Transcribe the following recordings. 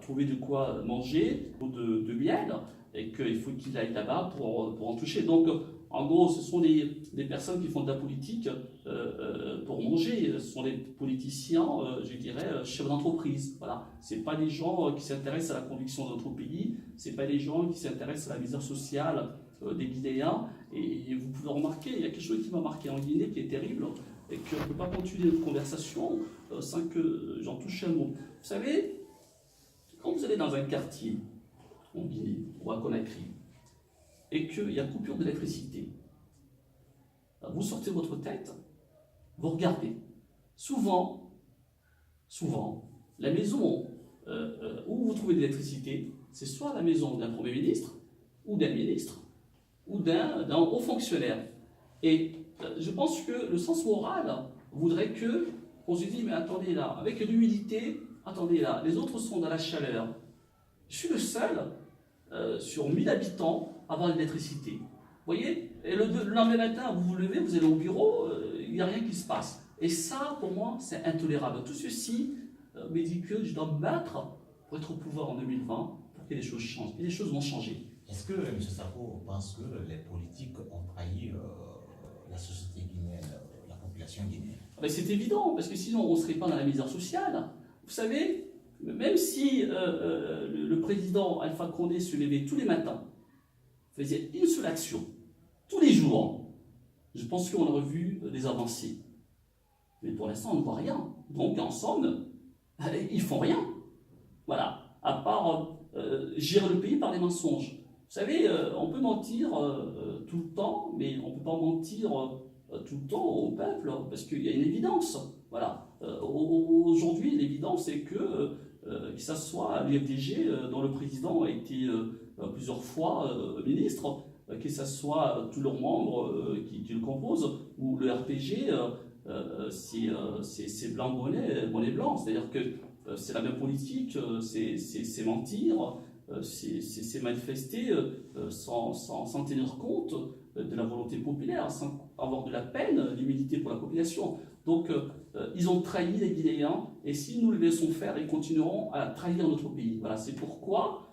trouver de quoi manger ou de miel, et qu'il faut qu'il aille là-bas pour en toucher. Donc, en gros, ce sont des personnes qui font de la politique pour manger. Ce sont des politiciens, je dirais, chefs d'entreprise. Voilà. Ce pas des gens qui s'intéressent à la conviction de notre pays, ce pas des gens qui s'intéressent à la misère sociale des Guinéens. Et vous pouvez remarquer, il y a quelque chose qui m'a marqué en Guinée qui est terrible, et qu'on ne peut pas continuer notre conversation sans que j'en touche un mot. Vous savez, quand vous allez dans un quartier, en Guinée ou à Conakry, et qu'il y a coupure d'électricité, vous sortez votre tête, vous regardez. Souvent, la maison où vous trouvez de l'électricité, c'est soit la maison d'un Premier ministre, ou d'un ministre, ou d'un haut fonctionnaire. Et je pense que le sens moral voudrait qu'on se dise, mais attendez là, avec l'humidité, attendez là, les autres sont dans la chaleur. Je suis le seul sur 1000 habitants à avoir de l'électricité. Vous voyez? Et le lendemain matin, vous vous levez, vous allez au bureau, il n'y a rien qui se passe. Et ça, pour moi, c'est intolérable. Tout ceci me dit que je dois me battre pour être au pouvoir en 2020, pour que les choses changent. Et les choses vont changer. Est-ce que M. Sako pense que les politiques ont trahi la société guinéenne, la population guinéenne? C'est évident, parce que sinon on ne serait pas dans la misère sociale. Vous savez, même si le président Alpha Condé se levait tous les matins, faisait une seule action, tous les jours, je pense qu'on aurait vu des avancées. Mais pour l'instant, on ne voit rien. Donc, en somme, ils font rien. Voilà. À part gérer le pays par des mensonges. Vous savez, on peut mentir tout le temps, mais on ne peut pas mentir tout le temps au peuple, parce qu'il y a une évidence. Voilà. Aujourd'hui, l'évidence est que ça soit l'UFDG, dont le président a été plusieurs fois ministre, que ce soit tous leurs membres qui le composent, ou le RPG, c'est blanc bonnet blanc. C'est-à-dire que c'est la même politique, c'est mentir, c'est manifester sans tenir compte de la volonté populaire, sans avoir de la peine, d'humilité pour la population. Donc, ils ont trahi les Guinéens, et si nous les laissons faire, ils continueront à trahir notre pays. Voilà, c'est pourquoi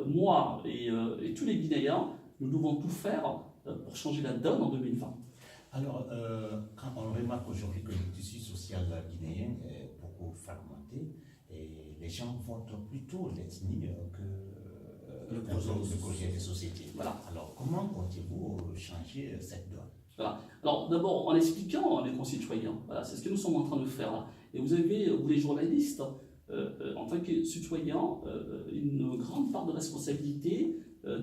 moi et tous les Guinéens, nous devons tout faire pour changer la donne en 2020. Alors, quand on remarque aujourd'hui que le tissu social guinéen est beaucoup fragmenté, et les gens votent plutôt l'ethnie que le projet de société. Voilà. Alors, comment comptez-vous changer cette donne? Voilà. Alors, d'abord, en expliquant à mes concitoyens, voilà, c'est ce que nous sommes en train de faire là. Et vous avez, vous les journalistes, en tant que citoyens, une grande part de responsabilité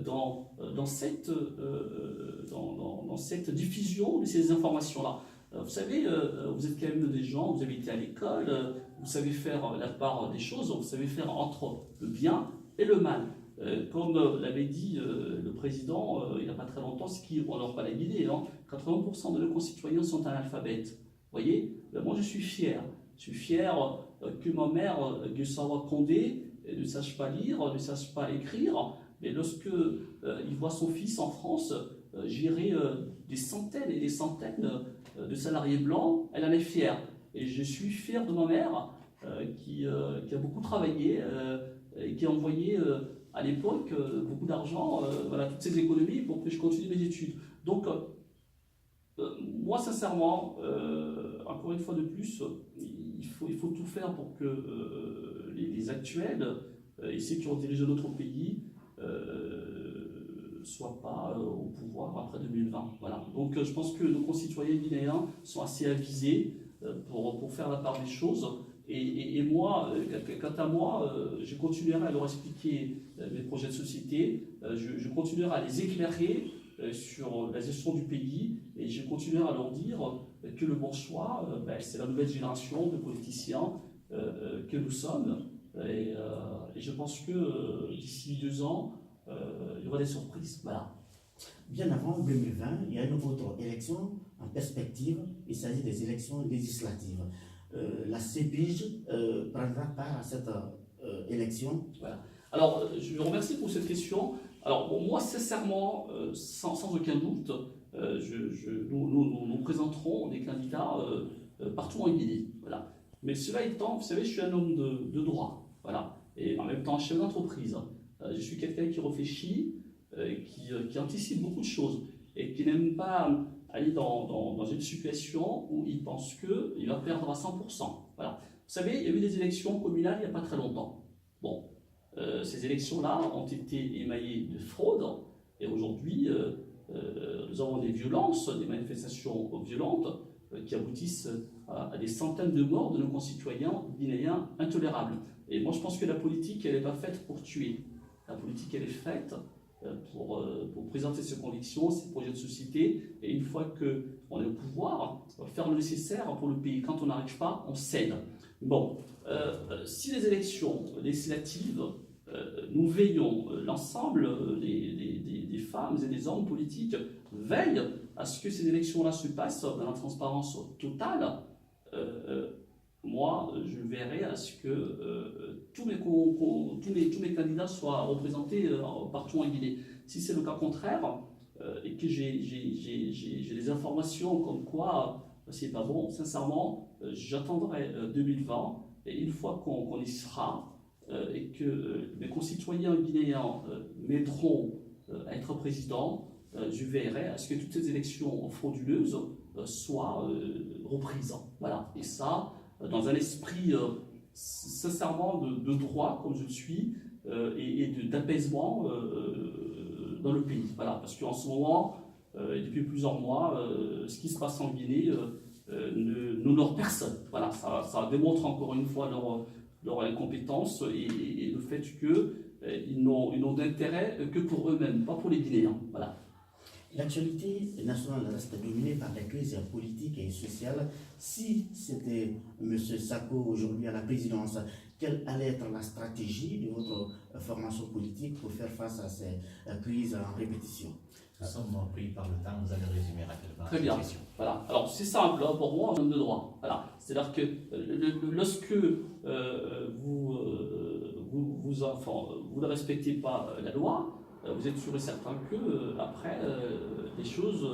dans cette diffusion de ces informations-là. Vous savez, vous êtes quand même des gens, vous avez été à l'école, vous savez faire la part des choses, vous savez faire entre le bien et le mal. Comme l'avait dit le président il n'y a pas très longtemps, ce qui on leur pas la Guinée, hein, 80% de nos concitoyens sont analphabètes. Vous voyez, moi je suis fier. Je suis fier que ma mère, Guessawa Condé, ne sache pas lire, ne sache pas écrire, mais lorsque il voit son fils en France gérer des centaines et des centaines de salariés blancs, elle en est fière. Et je suis fier de ma mère qui a beaucoup travaillé et qui a envoyé à l'époque beaucoup d'argent, voilà, toutes ces économies pour que je continue mes études. Donc, moi, sincèrement, encore une fois de plus, il faut tout faire pour que les actuels et ceux qui ont dirigé notre pays ne soient pas au pouvoir après 2020. Voilà. Donc, je pense que nos concitoyens guinéens sont assez avisés pour faire la part des choses. Et moi, quant à moi, je continuerai à leur expliquer mes projets de société, je continuerai à les éclairer sur la gestion du pays, et je continuerai à leur dire que le bon choix, c'est la nouvelle génération de politiciens que nous sommes. Et je pense que d'ici 2 ans, il y aura des surprises. Voilà. Bien avant 2020, il y a une autre élection en perspective, il s'agit des élections législatives. La CEPIJ prendra part à cette élection. Voilà. Alors, je vous remercie pour cette question. Alors, bon, moi, sincèrement, sans aucun doute, nous présenterons des candidats partout en Guinée. Voilà. Mais cela étant, vous savez, je suis un homme de droit. Voilà. Et en même même temps chef d'entreprise. Je suis quelqu'un qui réfléchit, qui anticipe beaucoup de choses et qui n'aime pas aller dans une situation où il pense qu'il va perdre à 100%. Voilà. Vous savez, il y a eu des élections communales il n'y a pas très longtemps. Bon, ces élections-là ont été émaillées de fraude et aujourd'hui, nous avons des violences, des manifestations violentes qui aboutissent à des centaines de morts de nos concitoyens guinéens intolérables. Et moi, je pense que la politique, elle n'est pas faite pour tuer. La politique, elle est faite pour présenter ses convictions, ses projets de société, et une fois qu'on est au pouvoir, faire le nécessaire pour le pays. Quand on n'arrive pas, on cède. Bon, si les élections législatives, nous veillons, l'ensemble des femmes et des hommes politiques veillent à ce que ces élections-là se passent dans la transparence totale, moi, je verrai à ce que tous mes candidats soient représentés partout en Guinée. Si c'est le cas contraire, et que j'ai des informations comme quoi c'est pas bon, sincèrement, j'attendrai 2020, et une fois qu'on y sera, et que mes concitoyens guinéens m'aideront à être président, je verrai à ce que toutes ces élections frauduleuses soient reprises. Voilà. Et ça, dans un esprit sincèrement de droit, comme je le suis, et d'apaisement dans le pays. Voilà. Parce qu'en ce moment, et depuis plusieurs mois, ce qui se passe en Guinée n'honore personne. Voilà. Ça démontre encore une fois leur incompétence et le fait qu'ils n'ont d'intérêt que pour eux-mêmes, pas pour les Guinéens. Voilà. L'actualité nationale reste dominée par les crises politiques et sociales. Si c'était M. Sako aujourd'hui à la présidence, quelle allait être la stratégie de votre formation politique pour faire face à ces crises en répétition? Nous sommes pris par le temps, vous allez résumer rapidement. Très bien. Voilà. Alors c'est simple, hein, pour moi, en homme de droit. Voilà. C'est-à-dire que lorsque vous ne respectez pas la loi, vous êtes sûr et certain que après les choses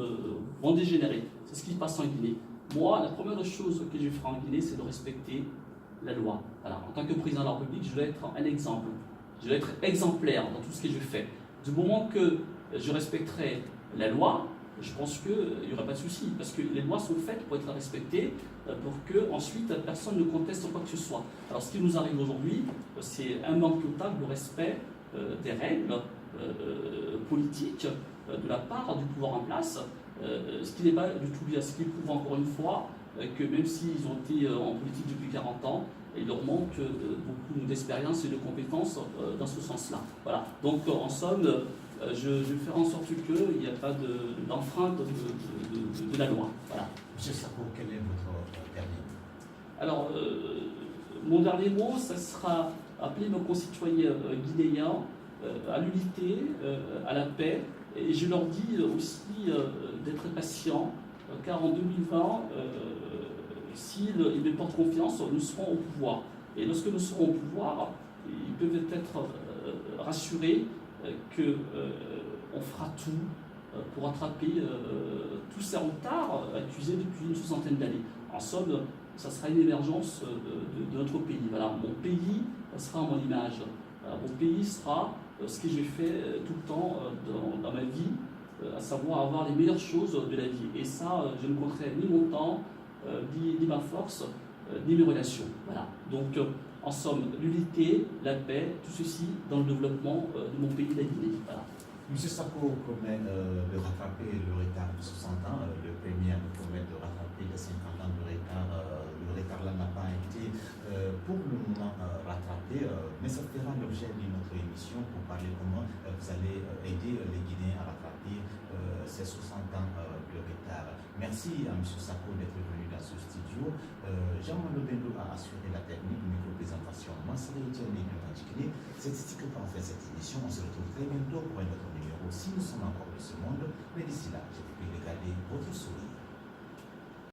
vont dégénérer. C'est ce qui se passe en Guinée. Moi, la première chose que je ferai en Guinée, c'est de respecter la loi. Voilà. En tant que président de la République, je vais être un exemple. Je vais être exemplaire dans tout ce que je fais. Du moment que je respecterai la loi, je pense qu'il n'y aura pas de souci, parce que les lois sont faites pour être respectées, pour que ensuite personne ne conteste quoi que ce soit. Alors ce qui nous arrive aujourd'hui, c'est un manque total de respect des règles politiques de la part du pouvoir en place, ce qui n'est pas du tout bien, ce qui prouve encore une fois que même s'ils ont été en politique depuis 40 ans, il leur manque beaucoup d'expérience et de compétences dans ce sens-là. Voilà. Donc en somme, je vais faire en sorte qu'il n'y a pas d'enfreinte de la loi. Voilà. Monsieur Sako, quel est votre dernier mot? Alors, mon dernier mot, ça sera appeler nos concitoyens guinéens à l'unité, à la paix, et je leur dis aussi d'être patients, car en 2020, s'ils me portent confiance, nous serons au pouvoir. Et lorsque nous serons au pouvoir, ils peuvent être rassurés qu'on fera tout pour rattraper tous ces retards accusés depuis une soixantaine d'années. En somme, ça sera une émergence de notre pays. Voilà, mon pays sera mon image. Mon pays sera ce que j'ai fait tout le temps dans ma vie, à savoir avoir les meilleures choses de la vie. Et ça, je ne compterai ni mon temps, ni ma force, ni mes relations. Voilà. Donc, en somme, l'unité, la paix, tout ceci dans le développement de mon pays, la Guinée. Voilà. Monsieur Sako promet de rattraper le retard de 60 ans. Le premier nous promet de rattraper les 50 ans de retard. Le retard là n'a pas été pour le moment rattrapé, mais ça fera l'objet d'une autre émission pour parler comment vous allez aider les Guinéens à rattraper ces 60 ans de retard. Merci à monsieur Sako d'être venu dans ce studio. Jean-Manuel Bendo a assuré la technique, micro-présentation. Moi, c'est Etienne Guinée. C'est ici que l'on fait cette émission. On se retrouve très bientôt pour un autre numéro si nous sommes encore de ce monde. Mais d'ici là, je vais regarder votre sourire.